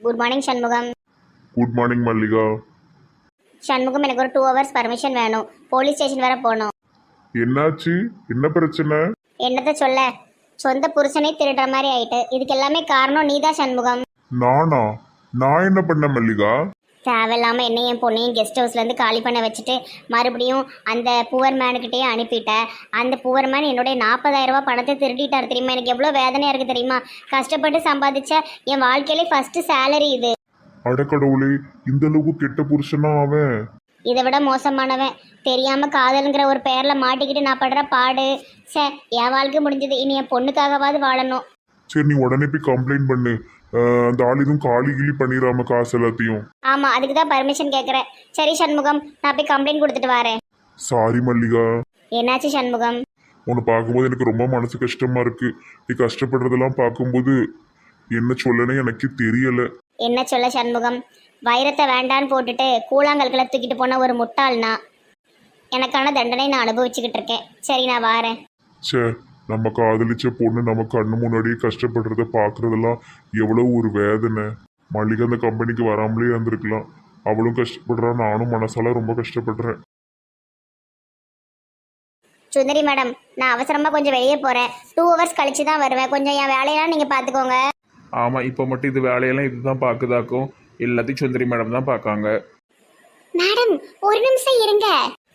Good morning Shanmugam. Good morning Mallika. Shanmugam, எனக்கு ஒரு 2 hours permission வேணும். போலீஸ் ஸ்டேஷன் வர போகணும். என்னாச்சு? என்ன பிரச்சனை? என்னத்த சொல்ல, சொந்த புருஷனே திருடுற மாதிரி ஆயிட்டு. இதுக்கு எல்லாமே காரணம் நீதான் சண்முகம். நானா? நான் என்ன பண்ண மல்லிகா? தேவையில்லாம என்ன என் பொண்ணையும் கெஸ்ட் ஹவுஸ்லேருந்து காலி பண்ண வச்சுட்டு மறுபடியும் அந்த புவர் மேனுக்கிட்டே அனுப்பிட்டேன். அந்த புவர் மேன் என்னுடைய 40,000 ரூபாய் பணத்தை திருடிட்டார் தெரியுமா? எனக்கு எவ்வளோ வேதனையாக இருக்குது தெரியுமா? கஷ்டப்பட்டு சம்பாதிச்ச என் வாழ்க்கையிலே ஃபர்ஸ்ட் சேலரி இது. அடக்கடவுளே, இந்த அளவுக்கு கெட்ட புருஷனா அவன்? இதை விட மோசமானவன். தெரியாம காதலுங்கிற ஒரு பேர்ல மாட்டிக்கிட்டு நான் படுற பாடு. சே, என் வாழ்க்கை முடிஞ்சது. இனி என் பொண்ணுக்காகவாது வாழணும். சரி, நீ உடனே போய் கம்ப்ளைண்ட் பண்ணு. அந்த ஆள் எதுவும் காலி கிளி பண்ணிடாம காசு எல்லாத்தையும். ஆமா, அதுக்கு தான் பர்மிஷன் கேட்குறேன். சரி சண்முகம், நான் போய் கம்ப்ளைண்ட் கொடுத்துட்டு வரேன். சாரி மல்லிகா. என்னாச்சு சண்முகம்? உன்னை பார்க்கும்போது எனக்கு ரொம்ப மனசு கஷ்டமா இருக்கு. நீ கஷ்டப்படுறதெல்லாம் பார்க்கும்போது என்ன சொல்லணும் எனக்கு தெரியல. என்ன சொல்ல சண்முகம்? வைரத்தை வேண்டான்னு போட்டுட்டு கூழாங்கல்களை தூக்கிட்டு போன ஒரு முட்டாள்னா எனக்கான தண்டனை நான் அனுபவிச்சுக்கிட்டு இருக்கேன். சரி, நான் வாரேன். சே, நம்ம காதலிச்ச பொண்ணு நம்ம கண்ணு முன்னாடியே கஷ்டப்படுறத பார்க்கறதெல்லாம் எவ்வளோ ஒரு வேதனை. மல்லிகா அந்த கம்பெனிக்கு வராமலே இருந்திருக்கலாம். அவளும் கஷ்டப்படுறா, நானும் மனசால ரொம்ப கஷ்டப்படுறேன். சுந்தரி மேடம், நான் அவசரமா கொஞ்சம் வெளியே போறேன். 2 ஹவர்ஸ் கழிச்சு தான் வருவேன். கொஞ்சம் என் வேலையெல்லாம் நீங்க பாத்துக்கோங்க. ஆமாம், இப்போ மட்டும் இது வேலையெல்லாம் இதுதான் பார்க்குதாக்கும். எல்லாத்தையும் சுந்தரி மேடம் தான் பார்க்காங்க. மேடம், ஒரு நிமிஷம் இருங்க.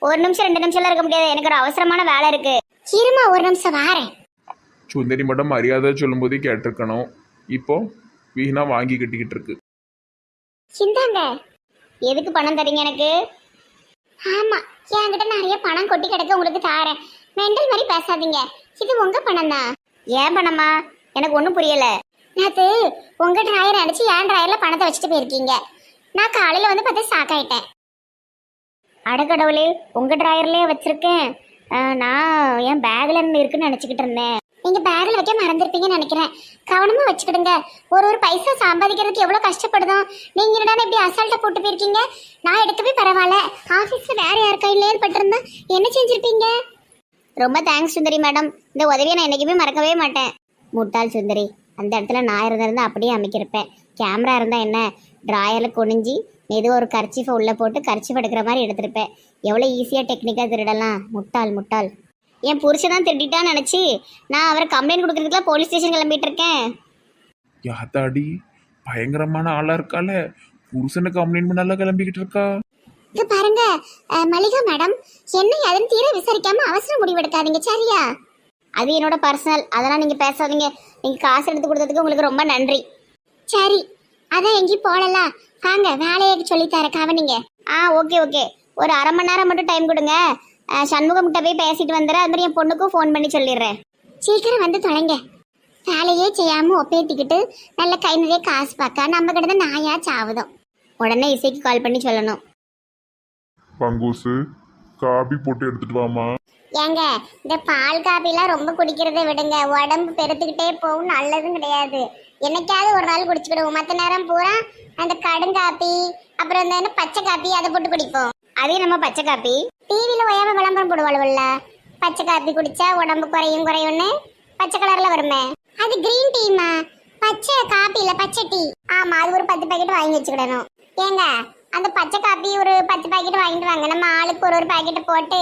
ஒரு நிமிஷம் 2 நிமிஷம்லாம் இருக்க முடியாது. எனக்கு ஒரு அவசரமான வேலை இருக்கு. இருமா, ஒரு நிமிஷம் வாரேன். சுந்தரி மேடம் மரியாதை சொல்லும்போதே கேட்டிருக்கணும். இப்போ வீணா வாங்கி கட்டிக்கிட்டு இருக்கு. சிந்தாங்க. எதுக்கு பணம் தரீங்க எனக்கு? ஆமா, என்கிட்ட நிறைய பணம் கொட்டி கிடக்க, உங்களுக்கு தாரேன். மெண்டல் மாதிரி பேசாதீங்க. இது உங்க பணம் தான். ஏன் பணமா? எனக்கு ஒன்றும் புரியல. நேற்று உங்க டிராயர் அடிச்சு என் டிராயர்ல பணத்தை வச்சுட்டு போயிருக்கீங்க. நான் காலையில வந்து பார்த்து சாக்காயிட்டேன். அடக்கடவுளே, உங்க டிராயர்லயே வச்சிருக்கேன். நான் என் பேக்ல இருந்து இருக்குன்னு நினைச்சுக்கிட்டு இருந்தேன். நீங்க பேக்ல வைக்க மறந்துருப்பீங்கன்னு நினைக்கிறேன். கவனமா வச்சுக்கிடுங்க. ஒரு பைசா சம்பாதிக்கிறதுக்கு எவ்வளவு கஷ்டப்படுதோம். நீங்க என்னடா இப்படி அசால்ட்டா போட்டு போயிருக்கீங்க. நான் எடுக்கவே பரவாயில்ல. ஆபீஸ்ல வேற யாருக்கா இல்லையே பட்டிருந்தா என்ன செஞ்சிருப்பீங்க? ரொம்ப தேங்க்ஸ் சுந்தரி மேடம். இந்த உதவியை நான் என்னைக்குமே மறக்கவே மாட்டேன். முட்டாள் சுந்தரி, அந்த இடத்துல நான் இருந்தா அப்படியே அமைக்கிருப்பேன். கேமரா இருந்தா என்ன, டிராயர்ல குனிஞ்சி மெதுவாக ஒரு கர்ச்சிஃபை உள்ள போட்டு கர்ச்சிஃப் எடுக்கிற மாதிரி எடுத்திருப்பேன். எவ்வளோ ஈஸியாக டெக்னிக்காக திருடலாம். முட்டாள் முட்டாள். என் புருஷன் தான் திருடிட்டான்னு நினச்சி நான் அவரை கம்ப்ளைண்ட் கொடுக்கறதுக்குலாம் போலீஸ் ஸ்டேஷன் கிளம்பிட்டு இருக்கேன். யாத்தாடி, பயங்கரமான ஆளா இருக்கால. புருஷனை கம்ப்ளைண்ட் பண்ணால கிளம்பிக்கிட்டு இருக்கா. இது பாருங்க மல்லிகா மேடம், என்ன அதன் தீர விசாரிக்காம அவசரம் முடிவெடுக்காதீங்க, சரியா? அது என்னோட பர்சனல், அதெல்லாம் நீங்க பேசாதீங்க. நீங்க காசு எடுத்து கொடுத்ததுக்கு உங்களுக்கு ரொம்ப நன்றி. சரி, அதான் எங்கேயும் போகல. வாங்க, வேலையை சொல்லித்தர கவனிங்க. ஓகே ஓகே, ஒரு அரை மணி நேரம் மட்டும் டைம் கொடுங்க. சண்முகம் கிட்ட போய் பேசிட்டு வந்துடுறேன். அது மாதிரி என் பொண்ணுக்கும் ஃபோன் பண்ணி சொல்லிடுறேன். சீக்கிரம் வந்து தொலைங்க. வேலையே செய்யாம ஒப்பேத்திக்கிட்டு நல்ல கை நிறைய காசு பார்க்க நம்ம கிட்ட தான் நாயா சாவுதோம். உடனே இசைக்கு கால் பண்ணி சொல்லணும். பங்கூசு, காபி போட்டு எடுத்துட்டு வாமா. ஏங்க, இந்த பால் காபிலாம் ரொம்ப குடிக்கிறத விடுங்க. உடம்பு பெருத்துக்கிட்டே போகும், நல்லதும் கிடையாது. என்னைக்காவது ஒரு நாள் குடிச்சுக்கிடுவோம். மற்ற நேரம் பூரா அந்த கடுங்காப்பி, அப்புறம் இந்த என்ன பச்சை காப்பி, அதை போட்டு குடிப்போம். அதே நம்ம பச்சை காப்பி டிவியில் ஒயாம விளம்பரம் போடுவாள்வல்ல, பச்சை காப்பி குடிச்சா உடம்பு குறையும் குறையும்னு பச்சை கலர்ல வருமே, அது கிரீன் டீமா? பச்சை காப்பி இல்ல, பச்சை டீ. ஆமா, அது ஒரு 10 பாக்கெட் வாங்கி வச்சுக்கிடணும். ஏங்க, அந்த பச்சை காப்பி ஒரு 10 பாக்கெட் வாங்கிட்டு வாங்க. நம்ம ஆளுக்கு ஒரு பாக்கெட் போட்டு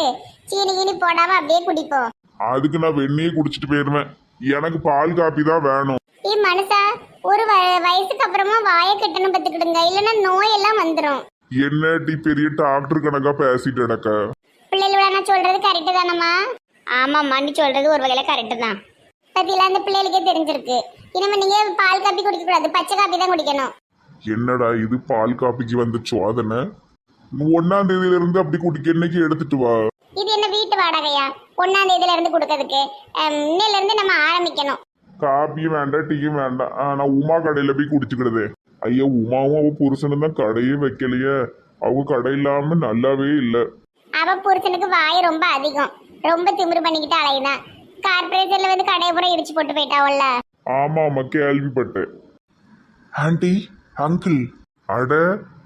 சீனி கீனி போடாம அப்படியே குடிப்போம். அதுக்கு நான் வெந்நியே குடிச்சிட்டு போயிருவேன். எனக்கு பால் காப்பி தான் வேணும். மனுஷா, ஒரு வயசுக்கு அப்புறமா வாயை கட்டணும் பத்துக்கிடுங்க, இல்லைன்னா நோய் எல்லாம் வந்துடும். என்ன டீ பெரிய டாக்டர் கணக்கா பேசிட்டு கிடக்க? பிள்ளைகளோட நான் சொல்றது கரெக்டு தானம்மா? ஆமாம்மா, நீ சொல்றது ஒரு வகையில கரெக்டு தான். பத்தியில அந்த பிள்ளைகளுக்கே தெரிஞ்சிருக்கு. இனிமே நீங்க பால் காப்பி குடிக்க கூடாது, பச்சை காப்பி தான் குடிக்கணும். என்னடா இது, பால் காப்பிக்கு வந்து சோதனை? 1ஆம் தேதியில இருந்து அப்படி குடிக்க இன்னைக்கு எடுத்துட்டு வா. இது என்ன வீட்டு வாடகையா? 1ஆம் தேதியில இருந்து கொடுக்கறதுக்கு? இன்னையில இருந்து நம்ம ஆரம்பிக்கணும். காப்பியும் வேண்டாம், டீயும் வேண்டாம். நான் உமா கடையில போய் குடிச்சுக்கிடுது. ஐயா, உமாவும் அவ புருஷனும் தான் கடையே வைக்கலையே. அவங்க கடை இல்லாம நல்லாவே இல்லை. அவ புருஷனுக்கு வாய் ரொம்ப அதிகம், ரொம்ப திமிரு பண்ணிக்கிட்டு அலையுதான். கார்பரேஷன்ல வந்து கடையை பூரா இடிச்சு போட்டு போயிட்டாவல்ல. ஆமா ஆமா, கேள்விப்பட்டேன். Aunty, uncle. அட,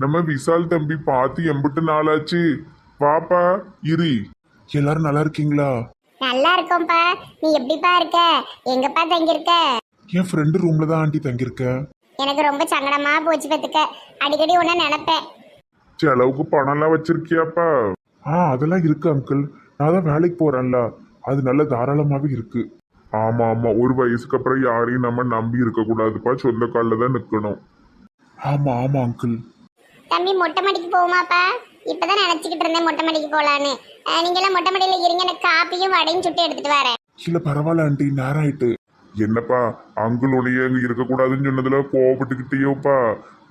நம்ம விசால் தம்பி பார்த்து எம்பிட்டு நாளாச்சு. பாப்பா இரு. எல்லாரும் நல்லா இருக்கீங்களா? நல்லா இருக்கோம்ப்பா. நீ எப்படிப்பா இருக்க? எங்கப்பா தங்கியிருக்க? என் ஃப்ரெண்டு ரூம்ல தான் ஆண்டி தங்கியிருக்க. எனக்கு ரொம்ப சங்கடமா போச்சு பத்துக்க. அடிக்கடி ஒன்னு நினைப்பேன். செலவுக்கு பணம்லாம் வச்சிருக்கியாப்பா? அதெல்லாம் இருக்கு அங்கிள். நான் தான் வேலைக்கு போறேன்ல, அது நல்ல தாராளமாவே இருக்கு. ஆமா ஆமா, ஒரு வயசுக்கு அப்புறம் யாரையும் நம்ம நம்பி இருக்க கூடாதுப்பா, சொந்த காலில் தான் நிக்கணும். ஆமா ஆமா அங்கிள். தம்பி மொட்டை மாடிக்கு போகுமாப்பா? இப்பதான் நினைச்சுக்கிட்டு இருந்தேன் மொட்டை மாடிக்கு போலான்னு. நீங்க எல்லாம் மொட்டை மாடியில இருங்க, எனக்கு காப்பியும் வடையும் சுட்டு எடுத்துட்டு வரேன். இல்ல பரவாயில்ல ஆண்டி, நேரம் ஆயிட்டு. என்னப்பா அங்கிளுடைய அங்க இருக்கக்கூடாதுன்னு சொன்னதுல கோவப்பட்டுக்கிட்டேயோப்பா.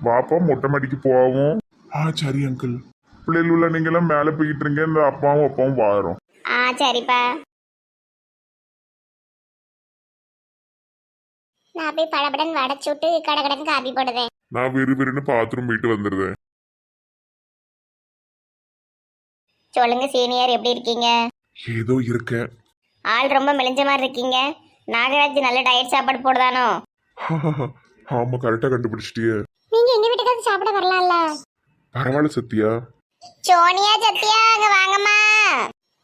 வாப்பா மொட்டை மாடிக்கு போவோம். சரி அங்கிள். பிள்ளைகள் உள்ள நீங்க எல்லாம் மேல போயிட்டு இருங்க, இந்த அப்பாவும் அப்பாவும் வாரோம். சரிப்பா. நான் போய் படபடன் வடை சுட்டு கடகடன் காப்பி போடுவேன். நான் விறுவிறுன்னு பாத்ரூம் போயிட்டு வந்துடுறேன். சொல்லுங்க சீனியர், எப்படி இருக்கீங்க? ஏதோ இருக்கேன். ஆள் ரொம்ப மெலிஞ்ச மாதிரி இருக்கீங்க. நாகராஜ் நல்ல டயட் சாப்பாடு போடுதானோ? ஆமா கரெக்டா கண்டுபிடிச்சிட்டியே. நீங்க எங்க வீட்டுக்கு சாப்பிட வரலாம்ல? பரவாயில்ல சத்யா. சோனியா சத்யா அங்க வாங்கம்மா.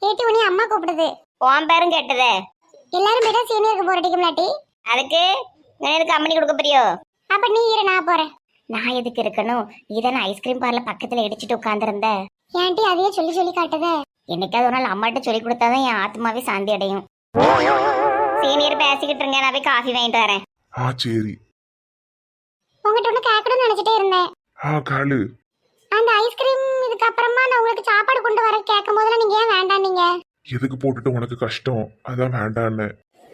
ஏட்டி உனி அம்மா கூப்பிடுது. உன் பேரும் கேட்டதே. எல்லாரும் போயிட்டா சீனியருக்கு போர் அடிக்கும்லாட்டி? அதுக்கு எனக்கு கம்பெனி கொடுக்க போறியோ? அப்ப நீ இரு, நான் போறேன். நான் எதுக்கு இருக்கணும்? நீதானே ஐஸ்கிரீம் பார்ல பக்கத்துல இடிச்சிட்டு உட்கார்ந்துருந்த. ஏன்டி அதையே சொல்லி சொல்லி காட்டுத? என்னைக்காவது ஒரு நாள் அம்மாட்ட சொல்லி கொடுத்தாதான் என் ஆத்மாவே சாந்தி அடையும். சீனியர் பேசிக்கிட்டு இருங்க, நான் போய் காஃபி வாங்கிட்டு வரேன். சரி. உங்ககிட்ட ஒண்ணு கேட்கணும்னு நினைச்சிட்டே இருந்தேன். காலு. அந்த ஐஸ்கிரீம் இதுக்கு அப்புறமா நான் உங்களுக்கு சாப்பாடு கொண்டு வர கேட்கும் போதுல நீங்க ஏன் வேண்டாம்? நீங்க எதுக்கு போட்டுட்டு உனக்கு கஷ்டம், அதான் வேண்டான்னு.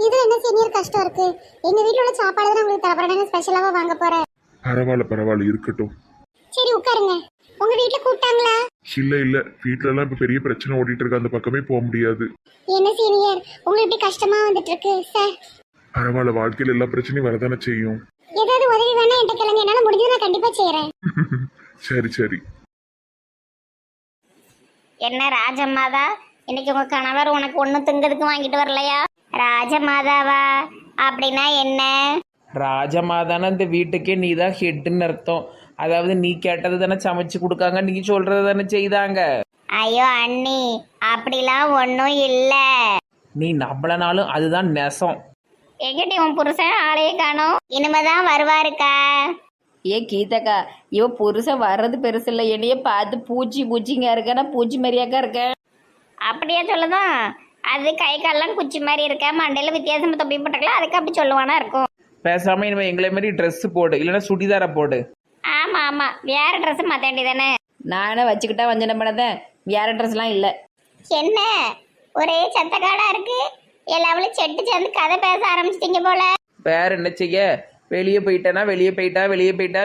இது என்ன சீனியர் கஷ்டம் இருக்கு? எங்க வீட்ல உள்ள சாப்பாடு தான் உங்களுக்கு தரப்பறேன், ஸ்பெஷலாவா வாங்க போறேன். பரவாயில்ல பரவாயில்ல, இருக்கட்டும். சரி உட்காருங்க. உங்க வீட்ல கூப்பிட்டாங்களா? இல்ல வீட்ல எல்லாம் இப்ப பெரிய பிரச்சனை ஓடிட்டு இருக்கு, அந்த பக்கமே போக முடியாது. என்ன சீனியர் உங்களுக்கு இப்படி கஷ்டமா வந்துட்டு இருக்கு சார்? பரவாயில்ல, வாழ்க்கையில எல்லா பிரச்சனையும் வரதானே செய்யும். ஏதாவது உதவி வேணா என்கிட்ட கேளுங்க, என்னால முடிஞ்சது நான் கண்டிப்பா செய்யறேன். சரி சரி. என்ன ராஜம்மாதா, இன்னைக்கு உங்க கணவர் உனக்கு ஒன்னும் திங்கிறதுக்கு வாங்கிட்டு வரலையா? ராஜமாதாவா அப்படின்னா என்ன? ராஜமாதான இந்த வீட்டுக்கே நீ தான் ஹெட்டுன்னு அர்த்தம். அதாவது நீ கேட்டது தானே சமைச்சு கொடுக்காங்க, நீ சொல்றது தானே செய்தாங்க. ஐயோ அண்ணி, அப்படிலாம் ஒன்றும் இல்ல. நீ நம்பளனாலும் அதுதான் நெசம். எங்கிட்ட உன் புருஷன் ஆளையே காணோம், இனிமேதான் வருவாருக்கா. ஏ கீதாக்கா, இவ புருஷன் வர்றது பெருசு இல்லை, என்னைய பார்த்து பூச்சிங்க இருக்க, நான் பூச்சி மாதிரியாக்கா இருக்கேன். அப்படியே சொல்லுதான். அது கை காலெல்லாம் குச்சி மாதிரி இருக்க, மண்டையில வித்தியாசமா தொப்பி போட்டுக்கலாம், அதுக்கு அப்படி சொல்லுவானா இருக்கும். பேசாம இனிமே எங்களை மாதிரி ட்ரெஸ் போடு, இல்லைன்னா சுடிதார போடு. ஆமா ஆமா, வேற ட்ரெஸ் மாத்த வேண்டியதானே. நானே வச்சுக்கிட்டா வஞ்சனை பண்ணதேன், வேற ட்ரெஸ்லாம் இல்லை. என்ன ஒரே சத்தக்காடா இருக்கு? எல்லாவளும் செட்டு சேர்ந்து கதை பேச ஆரம்பிச்சிட்டீங்க போல. வேற என்ன செய்ய, வெளியே போயிட்டேன்னா வெளியே போயிட்டா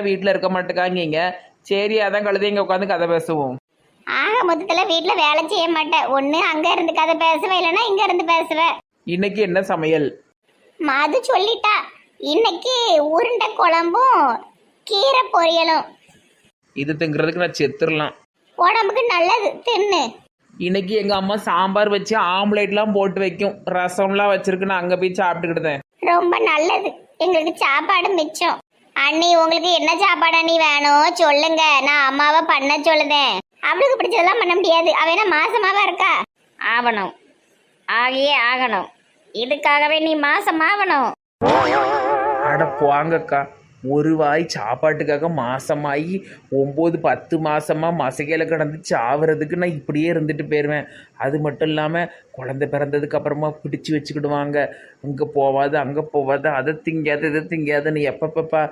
வீட்டில் இருக்க மாட்டேக்காங்க. சரி அதான் கழுதை இங்கே உட்காந்து கதை பேசுவோம். ஆக மொத்தத்துல வீட்டுல வேலை செய்ய மாட்டேன். ஒண்ணு அங்க இருந்து கதை பேசுவேன், இல்லைன்னா இங்க இருந்து பேசுவேன். இன்னைக்கு என்ன சமையல்? மது சொல்லிட்டா. இன்னைக்கு உருண்டை குழம்பும் கீரை பொரியலும். இது திங்கிறதுக்கு நான் செத்துடலாம். உடம்புக்கு நல்லது, தின்னு. இன்னைக்கு எங்க அம்மா சாம்பார் வச்சு ஆம்லேட்லாம் போட்டு வைக்கும், ரசம்லாம் வச்சிருக்கு, நான் அங்க போய் சாப்பிட்டுக்கிட்டேன். ரொம்ப நல்லது, எங்களுக்கு சாப்பாடு மிச்சம். அண்ணி உங்களுக்கு என்ன சாப்பாடு அண்ணி வேணும் சொல்லுங்க, நான் அம்மாவை பண்ண சொல்லுதேன். அவளுக்கு பிடிச்சதெல்லாம் பண்ண முடியாது, அவ என்ன மாசமாவா இருக்கா? ஆவணும், ஆகியே ஆகணும். இதுக்காகவே நீ மாசம் ஆகணும். அட போங்கக்கா, ஒரு வாய் சாப்பாட்டுக்காக மாசமாகி 9-10 மாசமா மசகையில கிடந்து சாவறதுக்கு நான் இப்படியே இருந்துட்டு போயிடுவேன். அது மட்டும் இல்லாமல் குழந்தை பிறந்ததுக்கு அப்புறமா பிடிச்சி வச்சுக்கிடுவாங்க, இங்கே போவாது அங்கே போவாது, அதை திங்காது இதை திங்காதுன்னு. எப்பப்பா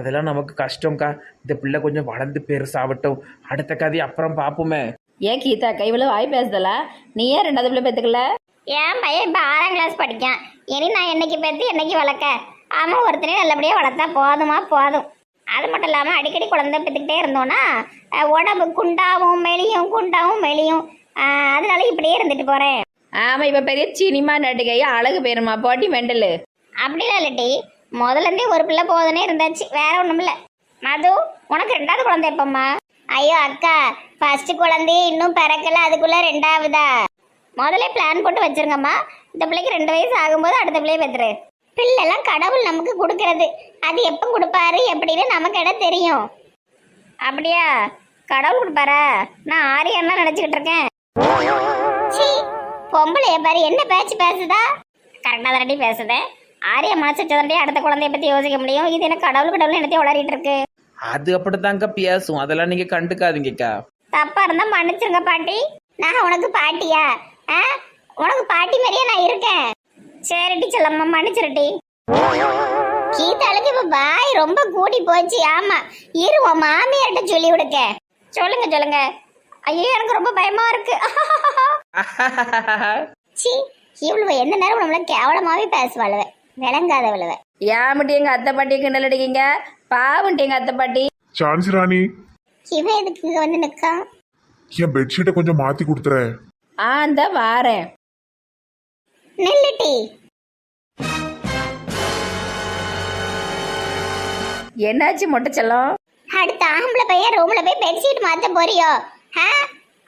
அதெல்லாம் நமக்கு கஷ்டம்க்கா. இந்த பிள்ளை கொஞ்சம் வளர்ந்து பெருசாகட்டும், அடுத்த கதையை அப்புறம் பார்ப்போமே. ஏன் கீதாக்கா இவ்வளோ வாய் பேசுதல? நீ ஏன் 2வது பிள்ளை பெற்றுக்கல? என் பையன் இப்போ 6ஆம் கிளாஸ் படிக்கான். இனி நான் என்னைக்கு பெற்று என்னைக்கு வளர்க்க? அவன் ஒருத்தனையும் நல்லபடியாக வளர்த்தா போதும். அது மட்டும் இல்லாமல் அடிக்கடி குழந்தை பெற்றுக்கிட்டே இருந்தோன்னா உடம்பு குண்டாவும் மெலியும். அதனால இப்படியே இருந்துட்டு போகிறேன். ஆமாம், இப்போ பெரிய சினிமா நடிகை, அழகு பேருமா போட்டி மெண்டலு. அப்படிலாம் இல்லட்டி, முதலேருந்தே ஒரு பிள்ளை போதுன்னே இருந்தாச்சு, வேற ஒன்றும் இல்லை. மது உனக்கு 2வது குழந்தை எப்பம்மா? ஐயோ அக்கா, ஃபர்ஸ்ட் குழந்தையே இன்னும் பிறக்கல, அதுக்குள்ள 2வதா? முதல்ல பிளான் போட்டு வச்சிருங்கம்மா. இந்த பிள்ளைக்கு 2 வயசு ஆகும்போது அடுத்த பிள்ளைய பெற்றுரு. பிள்ளைலாம் கடவுள் நமக்கு கொடுக்கறது, அது எப்போ கொடுப்பாரு எப்படின்னு நமக்கு இடம் தெரியும். அப்படியா? கடவுள் கொடுப்பாரா? நான் ஆரியான்னு நினைச்சுக்கிட்டு இருக்கேன். பொம்பளைய பாரு என்ன பேச்சு பேசுதா? கரெக்டாக தானடி பேசுதேன். ஆரிய மனசு வச்சதே அடுத்த குழந்தைய பத்தி யோசிக்க முடியும். இது என்ன கடவுள் கடவுள் என்னத்தையும் உளறிட்டு இருக்கு. அது அப்படித்தாங்க பேசும், அதெல்லாம் நீங்க கண்டுக்காதீங்கக்கா. தப்பா இருந்தா மன்னிச்சிருங்க பாட்டி. நான் உனக்கு பாட்டியா? உனக்கு பாட்டி மாதிரியே நான் இருக்கேன். சரிட்டி செல்லம்மா, மன்னிச்சிருட்டி. கீதாளுக்கு இப்ப பாய் ரொம்ப கூடி போச்சு. ஆமா, இரு உன் மாமியார்ட்ட சொல்லி விடுக்க. சொல்லுங்க சொல்லுங்க. ஐயோ எனக்கு ரொம்ப பயமா இருக்கு. சி, இவ்வளவு எந்த நேரம் நம்மள கேவலமாவே பேசுவாளுவ, விளங்காதவளுவ. ஏமிட்டி எங்க அத்தை பாட்டியை கிண்டல் அடிக்கீங்க? பாவண்டி எங்க அத்தை பாட்டி. சான்சி ராணி, இவன் எதுக்கு இங்க வந்து நிக்கா? என் பெட்ஷீட்டை கொஞ்சம் மாத்தி கொடுத்துறேன். இந்த வாரேன். நில்லுட்டி. என்னாச்சு மொட்டை செல்லம்? அடுத்த ஆம்பளை பையன் ரூம்ல போய் பெட்ஷீட் மாத்த போறியோ?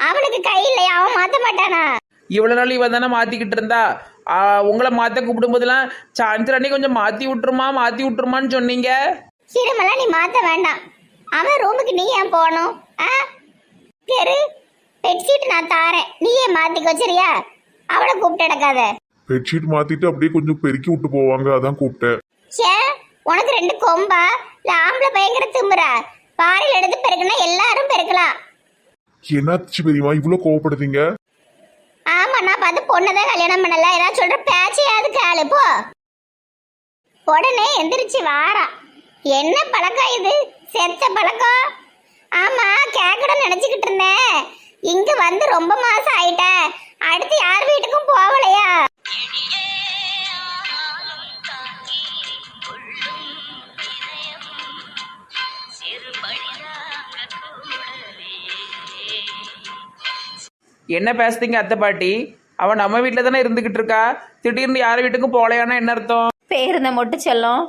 அவனுக்கு கை இல்லையா? அவன் மாத்த மாட்டானா? இவ்வளவு நாள் இவ தானே மாத்திக்கிட்டு இருந்தா. உங்களை மாத்த கூப்பிடும் போதெல்லாம் சாந்திராணி கொஞ்சம் மாத்தி விட்டுருமான்னு சொன்னீங்க. சீரமெல்லாம் நீ மாத்த வேண்டாம். அவன் ரூமுக்கு நீ ஏன் போகணும்? சரி, பெட்ஷீட் நான் தாரேன், நீயே மாத்திக்கோ சரியா? அவளை கூப்பிட்டு நடக்காத. பெட்ஷீட் மாத்திட்டு அப்படியே கொஞ்சம் பெருக்கி விட்டு போவாங்க, அதான் கூப்பிட்டேன். சே, உனக்கு 2 கொம்பா? இல்ல ஆம்பளை பயங்கர திமுறா? பாறையில் எடுத்து பெருக்குனா எல்லாரும் பெருக்கலாம். என்னாச்சு பெரியமா இவ்வளவு கோவப்படுறீங்க? ஆமா, நான் பார்த்து பொண்ணுதான் கல்யாணம் பண்ணல. ஏதாவது சொல்ற பேச்சையாவது கேளு போ. உடனே எந்திரிச்சு வாரா. என்ன பழக்கம் இது? செத்த பழக்கம். ஆமா, கேட்கணும்னு நினைச்சுக்கிட்டு இருந்தேன். இங்க வந்து ரொம்ப மாசம் ஆயிட்டேன். அடுத்து யார் வீட்டுக்கும் போகலையா? என்ன பேசுறீங்க அத்தை பாட்டி? அவன் நம்ம வீட்டில் தானே இருந்துகிட்டு இருக்கா. திடீர்னு யார் வீட்டுக்கும் போகலையானா என்ன அர்த்தம்? போயிருந்தேன் மொட்டை செல்லம்.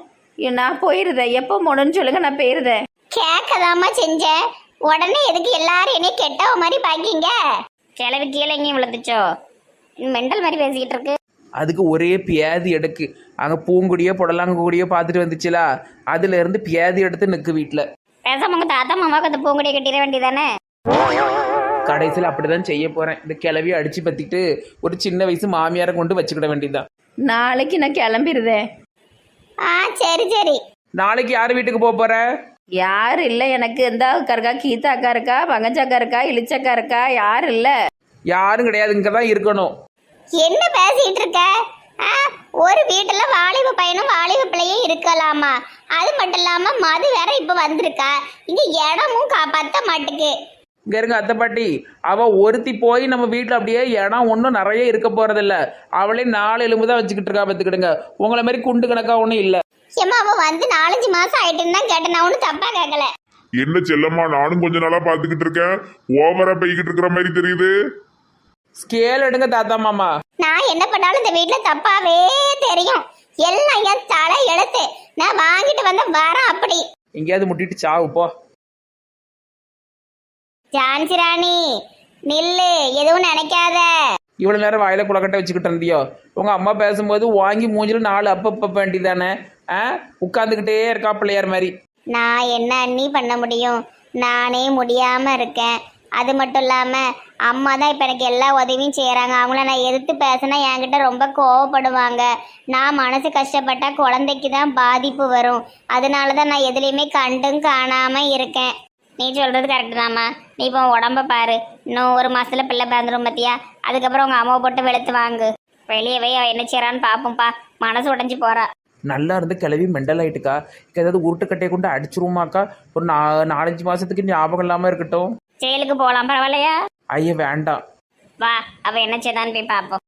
நான் போயிருந்தேன். எப்போ போகணும்னு சொல்லுங்க, நான் போயிருந்தேன். கேட்கதாமா செஞ்சேன். உடனே எதுக்கு எல்லாரும் என்னை கெட்டவ மாதிரி பாக்கீங்க? கிளவி கீழே எங்கேயும் விழுந்துச்சோ? மெண்டல் மாதிரி பேசிக்கிட்டு இருக்கு. அதுக்கு ஒரே பியாதி எடுக்கு. அங்கே பூங்குடியோ புடலாங்குடியோ பார்த்துட்டு வந்துச்சுலா, அதுல இருந்து பியாதி எடுத்து நிற்கு வீட்டில். பேசாம உங்க தாத்தா மாமாவுக்கு அந்த பூங்குடியை கட்டிட வேண்டியதானே? கடைசியில் அப்படிதான் செய்ய போறேன். இந்த கிளவியை அடிச்சு பத்திட்டு ஒரு சின்ன வயசு மாமியாரை கொண்டு வச்சுக்கிட வேண்டியதுதான். நாளைக்கு நான் கிளம்பிடுதேன். சரி சரி. நாளைக்கு யார் வீட்டுக்கு போக போற? யார் இல்லை எனக்கு. இந்த அக்கா இருக்கா, கீதா அக்கா இருக்கா, பங்கஜக்கா இருக்கா, இளிச்சக்கா இருக்கா, யாரும் இல்லை. யாரும் கிடையாது, இங்கே தான் இருக்கணும். என்ன பேசிட்டு இருக்க? ஒரு வீட்டுல வாலிப பையனும் வாலிப பிள்ளையும் இருக்கலாமா? அது மட்டும் இல்லாம மது வேற இப்ப வந்திருக்கா. இங்க இடமும் பத்த மாட்டுக்கு. இங்க இருங்க அத்தை பாட்டி, அவ ஒருத்தி போய் நம்ம வீட்டில் அப்படியே இடம் ஒன்றும் நிறைய இருக்க போறதில்ல. அவளே 4 எலும்பு தான் வச்சுக்கிட்டு இருக்கா. பார்த்துக்கிடுங்க, உங்களை மாதிரி குண்டு கணக்கா ஒன்றும் இல்லை. ஏமா, அவ வந்து 4-5 மாசம் ஆயிட்டுன்னு தான் கேட்டேன். நான் ஒன்றும் தப்பா கேட்கல. என்ன செல்லம்மா, நானும் கொஞ்ச நாளா பாத்துக்கிட்டு இருக்கேன். ஓவரா போய்கிட்டு இருக்கிற மாதிரி தெரியுது. ஸ்கேல் எடுங்க தாத்தா மாமா. நான் என்ன பண்ணாலும் இந்த வீட்டுல தப்பாவே தெரியும். எல்லாம் என் தலை எழுத்து. நான் வாங்கிட்டு வந்த வரேன் அப்படி. எங்கேயாவது முட்டிட்டு சாவு போ. ஜான்சி ராணி நில்லு, எதுவும் நினைக்காத. இவ்வளவு நேரம் வாயில குளக்கட்டை வச்சுக்கிட்டு இருந்தியோ? உங்க அம்மா பேசும்போது வாங்கி மூஞ்சில 4 அப்ப வேண்டிதானே? உட்காந்துக்கிட்டே இருக்கா பிள்ளையார் மாதிரி. நான் என்ன அண்ணி பண்ண முடியும்? நானே முடியாம இருக்கேன். அது மட்டும் இல்லாம அம்மா தான் இப்ப எனக்கு எல்லா உதவியும் செய்யறாங்க. அவங்கள நான் எதிர்த்து பேசினா என்கிட்ட ரொம்ப கோவப்படுவாங்க. நான் மனசு கஷ்டப்பட்டா குழந்தைக்கு தான் பாதிப்பு வரும். அதனாலதான் நான் எதுலையுமே கண்டும் காணாம இருக்கேன். நீ சொல்றது கரெக்டு தாம்மா. நீ இப்போ உடம்ப பாரு. இன்னும் 1 மாசத்துல பிள்ளை பிறந்துடும் பத்தியா? அதுக்கப்புறம் உங்க அம்மாவை போட்டு வெளுத்து வாங்கு. வெளியே போய் அவ என்ன செய்யறான்னு பாப்போம்ப்பா. மனசு உடைஞ்சு போறா. நல்லா இருந்து கிளவி மெண்டல் ஆயிட்டுக்கா. ஏதாவது உருட்டுக்கட்டையை கொண்டு அடிச்சிருவோமாக்கா? ஒரு 4-5 மாசத்துக்கு ஞாபகம் இல்லாம இருக்கட்டும். ஜெயிலுக்கு போகலாம், பரவாயில்லையா? ஐயா வேண்டாம். வா, அவ என்ன செய்தான்னு போய் பார்ப்போம்.